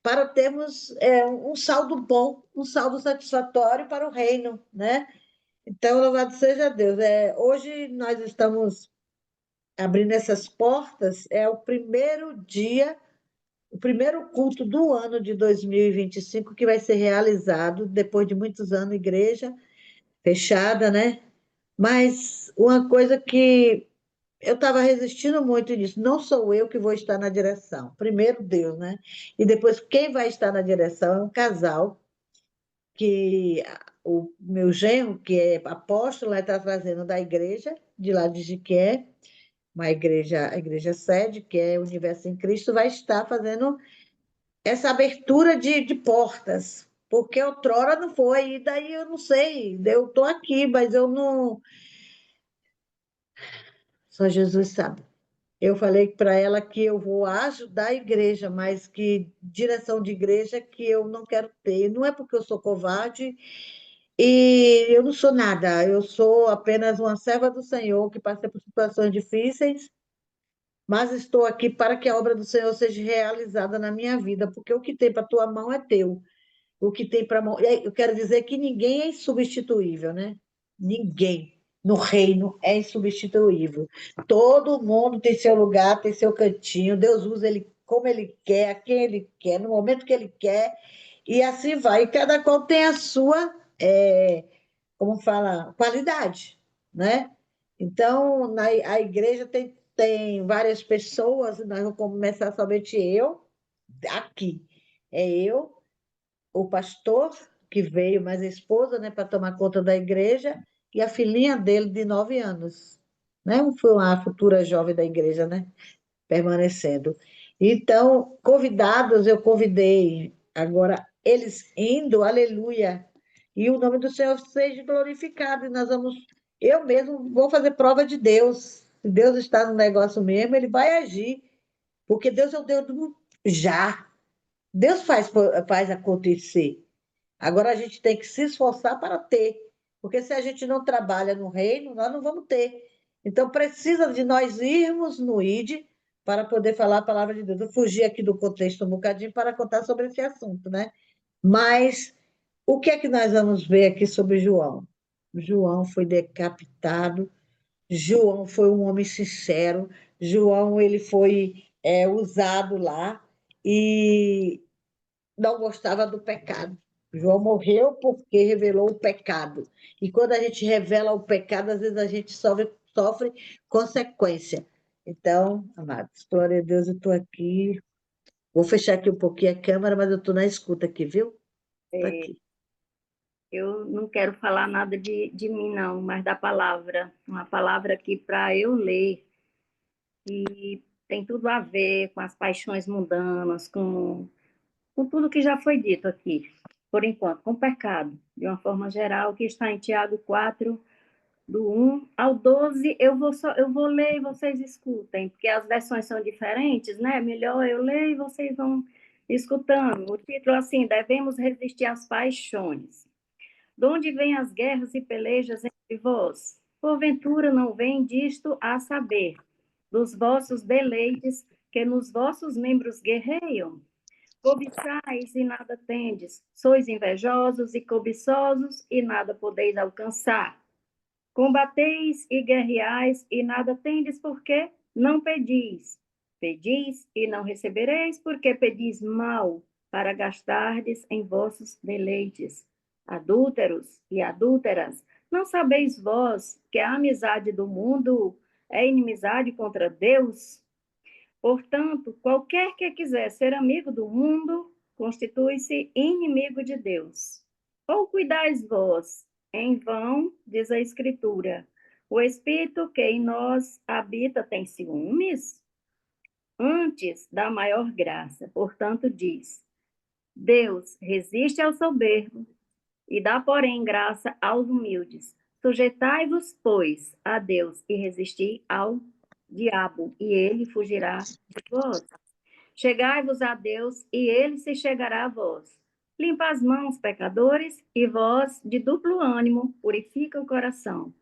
para termos um saldo bom, um saldo satisfatório para o reino, né? Então, louvado seja Deus. Hoje nós estamos abrindo essas portas, é o primeiro dia, o primeiro culto do ano de 2025 que vai ser realizado, depois de muitos anos, igreja, fechada, né? Mas uma coisa que eu estava resistindo muito nisso, não sou eu que vou estar na direção. Primeiro Deus, né? E depois quem vai estar na direção é um casal que o meu genro, que é apóstolo, está trazendo da igreja, de lá de Jiqué, uma igreja, a igreja sede, que é o Universo em Cristo, vai estar fazendo essa abertura de portas, porque outrora não foi, e daí eu não sei, eu estou aqui, mas eu não. Só Jesus sabe. Eu falei para ela que eu vou ajudar a igreja, mas que direção de igreja que eu não quero ter. Não é porque eu sou covarde e eu não sou nada, eu sou apenas uma serva do Senhor que passei por situações difíceis, mas estou aqui para que a obra do Senhor seja realizada na minha vida, porque o que tem para a tua mão é teu. O que tem para mão. Eu quero dizer que ninguém é insubstituível, né? Ninguém no reino é insubstituível. Todo mundo tem seu lugar, tem seu cantinho. Deus usa ele como ele quer, a quem ele quer, no momento que ele quer, e assim vai. E cada qual tem a sua, como fala, qualidade, né? Então, a igreja tem várias pessoas, nós vamos começar somente eu, aqui. É eu, o pastor que veio, mais a esposa, né, para tomar conta da igreja, e a filhinha dele de 9 anos, né? Foi uma futura jovem da igreja, né? Permanecendo. Então, convidados, eu convidei. Agora, eles indo, aleluia. E o nome do Senhor seja glorificado. E nós vamos, eu mesmo vou fazer prova de Deus. Se Deus está no negócio mesmo, ele vai agir. Porque Deus é o Deus do já. Deus faz acontecer. Agora a gente tem que se esforçar para ter, porque se a gente não trabalha no reino, nós não vamos ter. Então precisa de nós irmos no ID para poder falar a palavra de Deus. Eu fugi aqui do contexto um bocadinho para contar sobre esse assunto, né? Mas o que é que nós vamos ver aqui sobre João? João foi decapitado, João foi um homem sincero, João ele foi usado lá e não gostava do pecado. João morreu porque revelou o pecado. E quando a gente revela o pecado, às vezes a gente sofre consequência. Então, amados, glória a Deus, eu estou aqui. Vou fechar aqui um pouquinho a câmera, mas eu estou na escuta aqui, viu? Estou aqui. Eu não quero falar nada de mim, não, mas da palavra. Uma palavra aqui para eu ler, e tem tudo a ver com as paixões mundanas, com tudo que já foi dito aqui, por enquanto, com o pecado, de uma forma geral, que está em Tiago 4, do 1 ao 12. Eu vou ler e vocês escutem, porque as versões são diferentes, né? Melhor eu ler e vocês vão escutando. O título, assim, devemos resistir às paixões. De onde vêm as guerras e pelejas entre vós? Porventura não vem disto a saber, dos vossos deleites, que nos vossos membros guerreiam? Cobiçais e nada tendes, sois invejosos e cobiçosos e nada podeis alcançar. Combateis e guerreais e nada tendes, porque não pedis. Pedis e não recebereis, porque pedis mal, para gastardes em vossos deleites. Adúlteros e adúlteras, não sabeis vós que a amizade do mundo é inimizade contra Deus? Portanto, qualquer que quiser ser amigo do mundo, constitui-se inimigo de Deus. Ou cuidais vós, em vão, diz a Escritura, o Espírito que em nós habita tem ciúmes? Antes da maior graça, portanto, diz: Deus resiste ao soberbo e dá, porém, graça aos humildes. Sujeitai-vos, pois, a Deus e resisti ao diabo, e ele fugirá de vós. Chegai-vos a Deus, e ele se chegará a vós. Limpa as mãos, pecadores, e vós, de duplo ânimo, purifica o coração.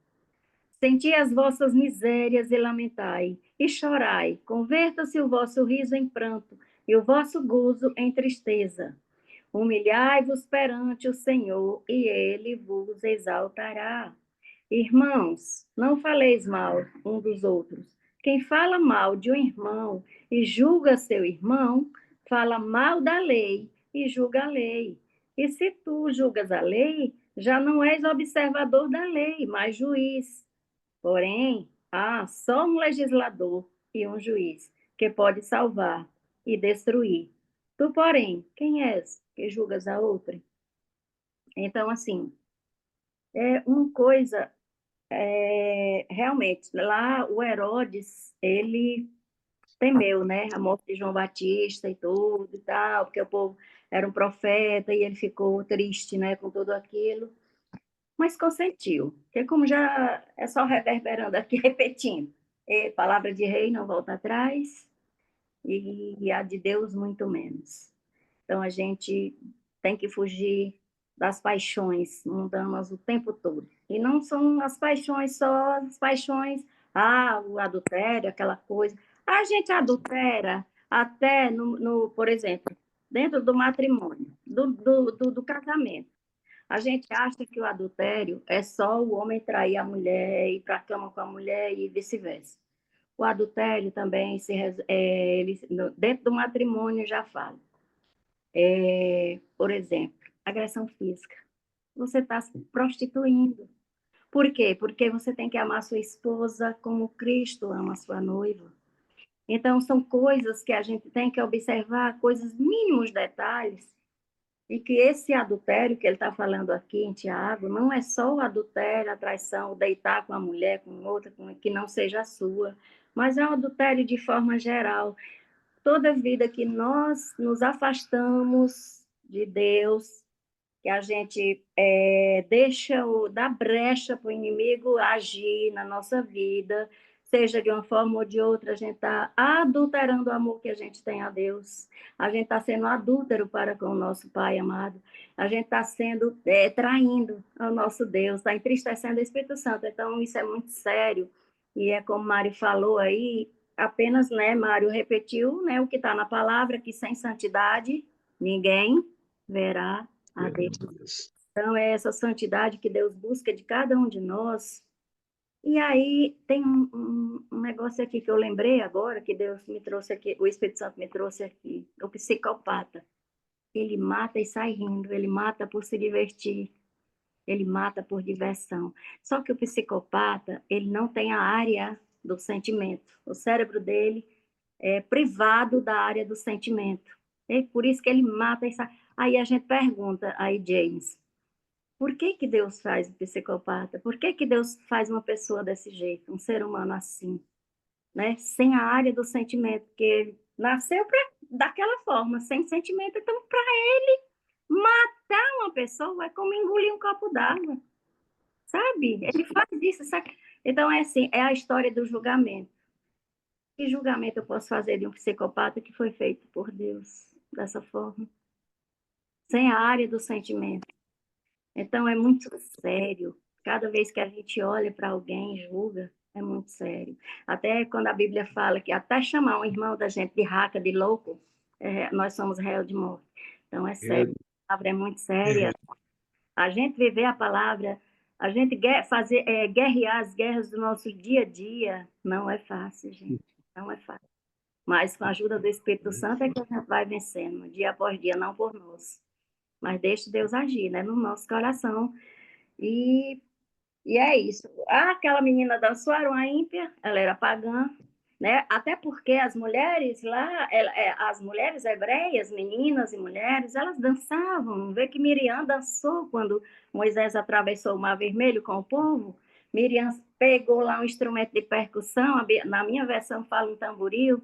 Senti as vossas misérias e lamentai, e chorai. Converta-se o vosso riso em pranto, e o vosso gozo em tristeza. Humilhai-vos perante o Senhor, e ele vos exaltará. Irmãos, não faleis mal um dos outros. Quem fala mal de um irmão e julga seu irmão, fala mal da lei e julga a lei. E se tu julgas a lei, já não és observador da lei, mas juiz. Porém, há só um legislador e um juiz que pode salvar e destruir. Tu, porém, quem és que julgas a outra? Então, assim, é uma coisa, realmente, lá o Herodes, ele temeu, né, a morte de João Batista e tudo e tal, porque o povo era um profeta e ele ficou triste, né, com tudo aquilo, mas consentiu, porque como já é só reverberando aqui, repetindo, palavra de rei não volta atrás e a de Deus muito menos. Então a gente tem que fugir das paixões mundanas o tempo todo. E não são as paixões só as paixões, o adultério, aquela coisa. A gente adultera até, por exemplo, dentro do matrimônio, do casamento. A gente acha que o adultério é só o homem trair a mulher, ir para a cama com a mulher e vice-versa. O adultério também, dentro do matrimônio, já fala. Por exemplo, agressão física. Você está se prostituindo. Por quê? Porque você tem que amar sua esposa como Cristo ama sua noiva. Então, são coisas que a gente tem que observar, coisas mínimos detalhes, e que esse adultério que ele está falando aqui em Tiago não é só o adultério, a traição, o deitar com a mulher, com outra, que não seja a sua, mas é um adultério de forma geral. Toda vida que nós nos afastamos de Deus, que a gente dá brecha para o inimigo agir na nossa vida, seja de uma forma ou de outra, a gente está adulterando o amor que a gente tem a Deus, a gente está sendo adúltero para com o nosso Pai amado, a gente está sendo traindo ao nosso Deus, está entristecendo o Espírito Santo. Então, isso é muito sério, e é como Mário falou aí, apenas, né, Mário repetiu, né, o que está na palavra, que sem santidade ninguém verá a Deus. Então, é essa santidade que Deus busca de cada um de nós. E aí, tem um negócio aqui que eu lembrei agora, que Deus me trouxe aqui, o Espírito Santo me trouxe aqui, o psicopata. Ele mata e sai rindo, ele mata por se divertir, ele mata por diversão. Só que o psicopata, ele não tem a área do sentimento. O cérebro dele é privado da área do sentimento. É por isso que ele mata e sai. Aí a gente pergunta, aí James, por que que Deus faz um psicopata? Por que que Deus faz uma pessoa desse jeito, um ser humano assim, né? Sem a área do sentimento, porque ele nasceu daquela forma, sem sentimento. Então, para ele, matar uma pessoa é como engolir um copo d'água, sabe? Ele faz isso, sabe? Então, é assim, é a história do julgamento. Que julgamento eu posso fazer de um psicopata que foi feito por Deus dessa forma? Sem a área do sentimento. Então, é muito sério. Cada vez que a gente olha para alguém e julga, é muito sério. Até quando a Bíblia fala que até chamar um irmão da gente de raca, de louco, nós somos réu de morte. Então, é sério. A palavra é muito séria. A gente viver a palavra, a gente guerrear as guerras do nosso dia a dia, não é fácil, gente. Não é fácil. Mas com a ajuda do Espírito Santo é que a gente vai vencendo, dia após dia, não por nós. Mas deixa Deus agir, né, no nosso coração. E é isso. Aquela menina dançou, era uma ímpia, ela era pagã, né? Até porque as mulheres lá, as mulheres hebreias, meninas e mulheres, elas dançavam. Vê que Miriam dançou quando Moisés atravessou o Mar Vermelho com o povo. Miriam pegou lá um instrumento de percussão, na minha versão fala um tamboril,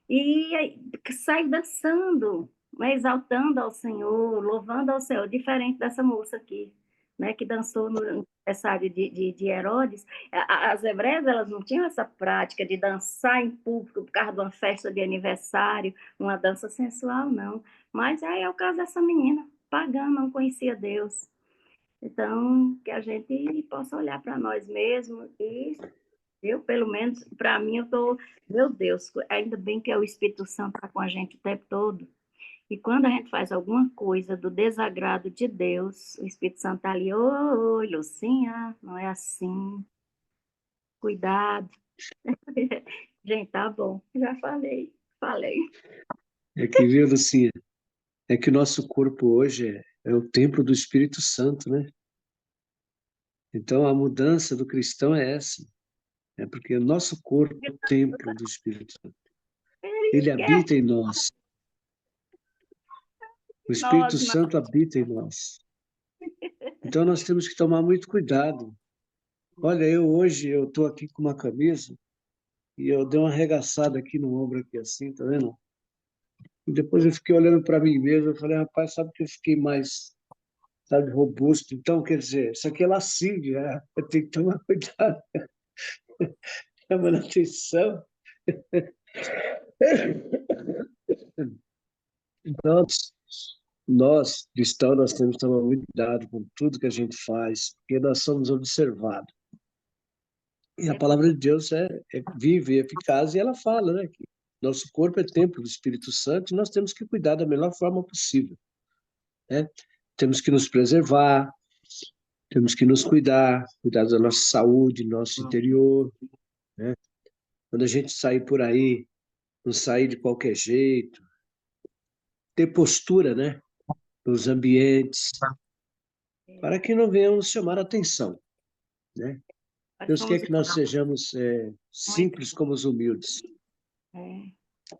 e saiu dançando, né, exaltando ao Senhor, louvando ao Senhor, diferente dessa moça aqui, né, que dançou no aniversário de Herodes. As hebreias, elas não tinham essa prática de dançar em público por causa de uma festa de aniversário, uma dança sensual, não. Mas aí é o caso dessa menina, pagã, não conhecia Deus. Então, que a gente possa olhar para nós mesmos e eu, pelo menos, para mim, eu estou, meu Deus, ainda bem que é o Espírito Santo está com a gente o tempo todo. E quando a gente faz alguma coisa do desagrado de Deus, o Espírito Santo está ali, oi, Lucinha, não é assim, cuidado. Gente, tá bom, já falei. É que, viu, Lucinha, é que o nosso corpo hoje é o templo do Espírito Santo, né? Então, a mudança do cristão é essa. É porque o nosso corpo é o templo do Espírito Santo. Ele habita em nós. O Espírito Nós, Santo habita em nós. Então, nós temos que tomar muito cuidado. Olha, hoje eu estou aqui com uma camisa e eu dei uma arregaçada aqui no ombro, aqui assim, tá vendo? E depois eu fiquei olhando para mim mesmo, eu falei, rapaz, sabe que eu fiquei mais, sabe, robusto? Então, quer dizer, isso aqui é lascívio, né? Eu tenho que tomar cuidado, chamando atenção. Então, nós, cristãos, nós temos que tomar muito cuidado com tudo que a gente faz, porque nós somos observados. E a palavra de Deus é viva e eficaz, e ela fala, né, que nosso corpo é templo do Espírito Santo e nós temos que cuidar da melhor forma possível, né? Temos que nos preservar, temos que nos cuidar da nossa saúde, nosso interior, né? Quando a gente sair por aí, não sair de qualquer jeito, ter postura, né, nos ambientes, para que não venhamos chamar a atenção, né? Deus quer que nós sejamos simples como os humildes. É.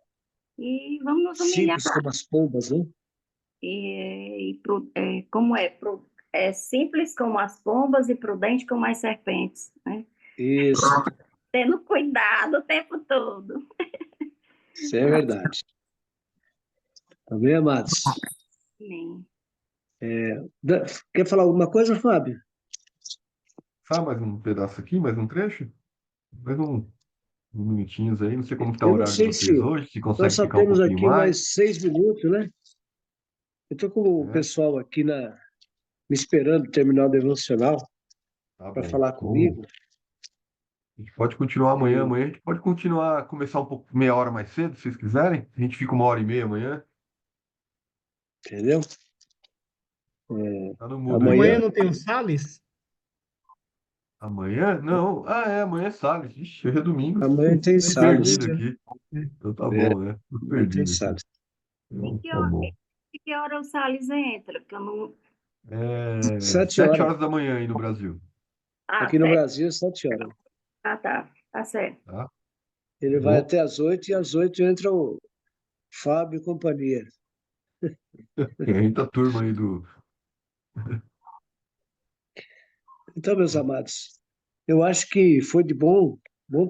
E vamos nos humilhar. Simples como as pombas, né? Como é simples como as pombas e prudente como as serpentes, né? Isso, Tendo cuidado o tempo todo. isso é verdade. Amém, amados? Amém. Quer falar alguma coisa, Fábio? Ah, mais um pedaço aqui, mais um trecho? Mais uns minutinhos aí. Não sei como está o Eu não horário de sei vocês se hoje, se nós consegue só ficar um temos pouquinho aqui mais. mais 6 minutos, né? Eu estou com o Né? pessoal aqui me esperando terminar o devocional Tá para bom. falar comigo. A gente pode continuar amanhã. E- Amanhã a gente pode continuar, começar um pouco, meia hora mais cedo, se vocês quiserem. A gente fica 1h30 amanhã. Entendeu? Tá no mudo aí, Amanhã Amanhã, ó. não tem o Salles? Amanhã? Não. Ah, amanhã é Salles. Ixi, hoje é domingo. amanhã tem É Tô perdido Salles. segunda. aqui. Então tá É, bom, né? Tô amanhã tem perdido aqui. Salles. E Então, que tá hora, bom. e que hora o Salles entra? Que eu não... 7 7 horas. horas da manhã aí no Brasil. Ah, Aqui no 7. Brasil, 7 horas. Ah, tá. Tá certo. Tá? Ele vai Bom, até às 8 e às 8 entra o Fábio e companhia. entra a turma aí do. Então, meus amados, eu acho que foi de bom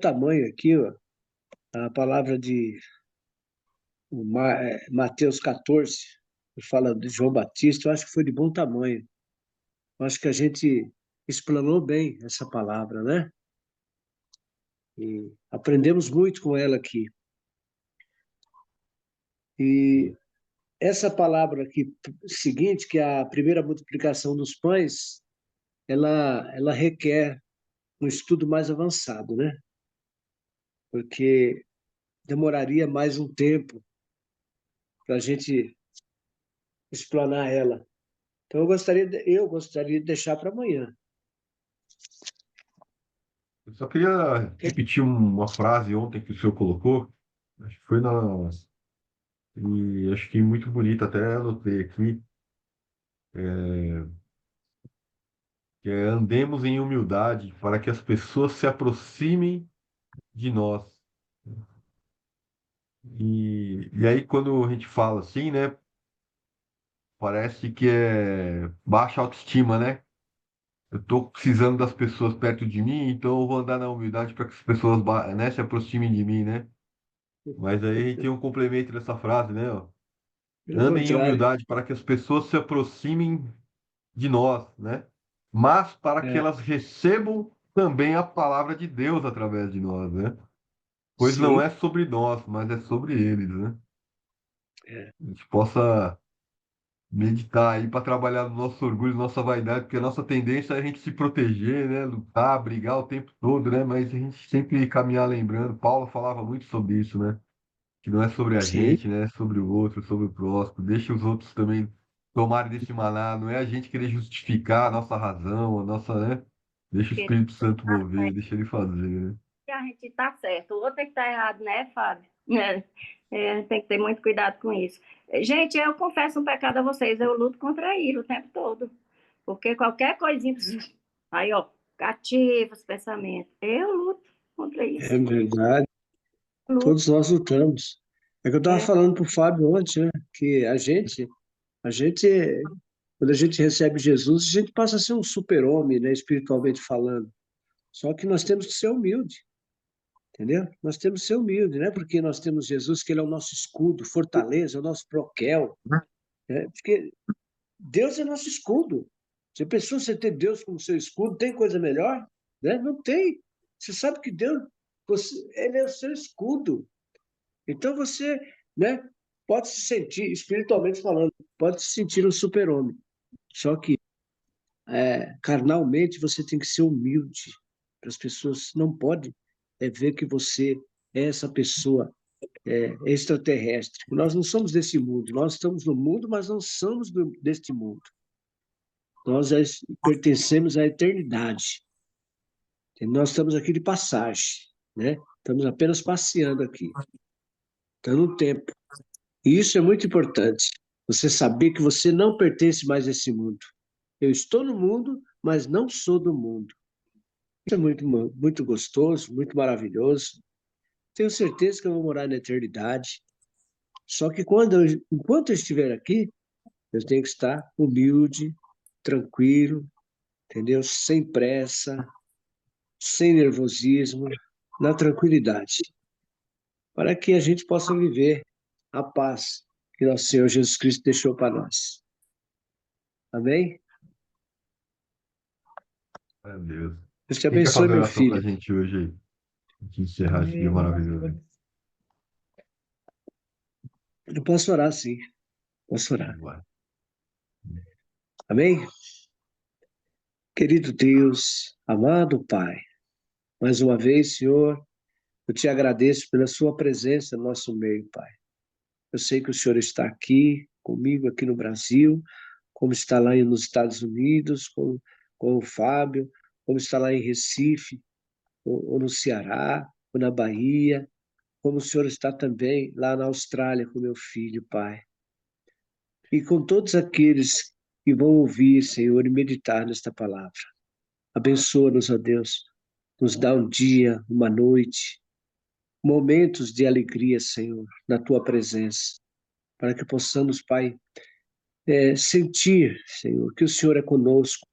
tamanho aqui, ó, a palavra de Mateus 14, que fala de João Batista, eu acho que foi de bom tamanho. Eu acho que a gente explanou bem essa palavra, né? E aprendemos muito com ela aqui. E essa palavra aqui, seguinte, que é a primeira multiplicação dos pães, ela requer um estudo mais avançado, né? Porque demoraria mais um tempo para a gente explanar ela. Então, eu gostaria de deixar para amanhã. Eu só queria repetir uma frase ontem que o senhor colocou. Acho que foi na. E acho que muito bonita, até anotei aqui. Que é andemos em humildade para que as pessoas se aproximem de nós. E aí, quando a gente fala assim, né? Parece que é baixa autoestima, né? Eu tô precisando das pessoas perto de mim, então eu vou andar na humildade para que as pessoas, né, se aproximem de mim, né? Mas aí a gente tem um complemento dessa frase, né? Ó. Pelo Andem em contrário, humildade para que as pessoas se aproximem de nós, né? Mas para que é, elas recebam também a palavra de Deus através de nós, né? Pois não sim, é sobre nós, mas é sobre eles, né? é, A gente possa meditar aí para trabalhar no nosso orgulho, nossa vaidade, porque a nossa tendência é a gente se proteger, né? Lutar, brigar o tempo todo, né? Mas a gente sempre caminhar lembrando. Paulo falava muito sobre isso, né? Que não é sobre a sim, gente, né? É sobre o outro, sobre o próximo. Deixa os outros também tomarem desse maná. Não é a gente querer justificar a nossa razão, a nossa, né? Deixa o Porque Espírito Santo tá mover, certo. deixa ele fazer, né? E a gente tá certo. O outro é que tá errado, né, Fábio? É. A gente tem que ter muito cuidado com isso. Gente, eu confesso um pecado a vocês, eu luto contra a ira o tempo todo. Porque qualquer coisinha, aí ó, cativa os pensamentos. Eu luto contra isso. É verdade, Luto. todos nós lutamos. É que eu estava É. falando para o Fábio ontem, né, que a gente, quando a gente recebe Jesus, a gente passa a ser um super-homem, né, espiritualmente falando. Só que nós temos que ser humilde, entendeu? Nós temos que ser humilde, né? Porque nós temos Jesus, que ele é o nosso escudo, fortaleza, o nosso broquel, né? Porque Deus é nosso escudo. Você pensou você ter Deus como seu escudo, tem coisa melhor? Né? Não tem. Você sabe que Deus, ele é o seu escudo. Então você, né, pode se sentir, espiritualmente falando, pode se sentir um super-homem. Só que carnalmente você tem que ser humilde. As pessoas não podem ver que você é essa pessoa extraterrestre. Nós não somos desse mundo. Nós estamos no mundo, mas não somos deste mundo. Nós pertencemos à eternidade. E nós estamos aqui de passagem, né? Estamos apenas passeando aqui. Está no tempo. E isso é muito importante. Você saber que você não pertence mais a esse mundo. Eu estou no mundo, mas não sou do mundo. Isso é muito, muito gostoso, muito maravilhoso. Tenho certeza que eu vou morar na eternidade. Só que enquanto eu estiver aqui, eu tenho que estar humilde, tranquilo, entendeu? Sem pressa, sem nervosismo, na tranquilidade, para que a gente possa viver a paz que nosso Senhor Jesus Cristo deixou para nós. Amém? Glória a Deus. Deus te Quem quer abençoe, fazer meu oração para a filho. gente hoje aí? De encerrar esse dia maravilhoso. Eu posso orar, sim. Posso orar. Vamos lá. Amém? Querido Deus, amado Pai, mais uma vez, Senhor, eu te agradeço pela sua presença no nosso meio, Pai. Eu sei que o Senhor está aqui comigo, aqui no Brasil, como está lá nos Estados Unidos, com o Fábio, como está lá em Recife, ou no Ceará, ou na Bahia, como o Senhor está também lá na Austrália com meu filho, Pai. E com todos aqueles que vão ouvir, Senhor, e meditar nesta palavra. Abençoa-nos, ó Deus. Nos dá um dia, uma noite, momentos de alegria, Senhor, na tua presença, para que possamos, Pai, sentir, Senhor, que o Senhor é conosco,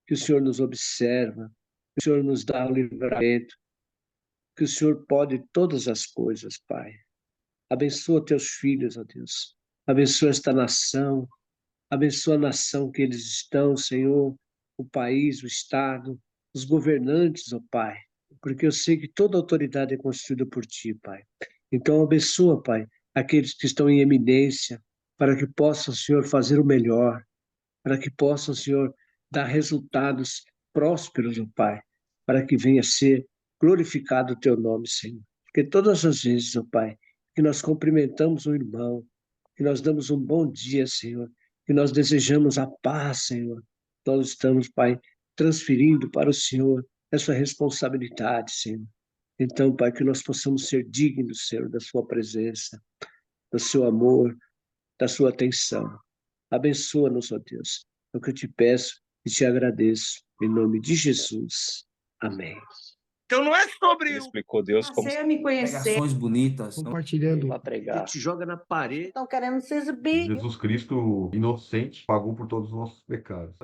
que o Senhor nos observa, que o Senhor nos dá o livramento, que o Senhor pode todas as coisas, Pai. Abençoa teus filhos, ó Deus. Abençoa esta nação, abençoa a nação que eles estão, Senhor, o país, o Estado, os governantes, ó Pai, porque eu sei que toda autoridade é constituída por Ti, Pai. Então, abençoa, Pai, aqueles que estão em eminência, para que possam, Senhor, fazer o melhor, para que possam, Senhor, dar resultados prósperos, ó Pai, para que venha a ser glorificado o Teu nome, Senhor. Porque todas as vezes, ó Pai, que nós cumprimentamos um irmão, que nós damos um bom dia, Senhor, que nós desejamos a paz, Senhor, nós estamos, Pai, transferindo para o Senhor essa responsabilidade, Senhor. Então, Pai, que nós possamos ser dignos, Senhor, da Sua presença, do Seu amor, da Sua atenção. Abençoa-nos, ó Deus. É o que eu te peço e te agradeço. Em nome de Jesus. Amém. Então não é sobre Ele explicou Deus como Passei a me conhecer. pregações bonitas, não Compartilhando. para Ele pregar. te joga na parede. Estão querendo se exibir. Jesus Cristo, inocente, pagou por todos os nossos pecados.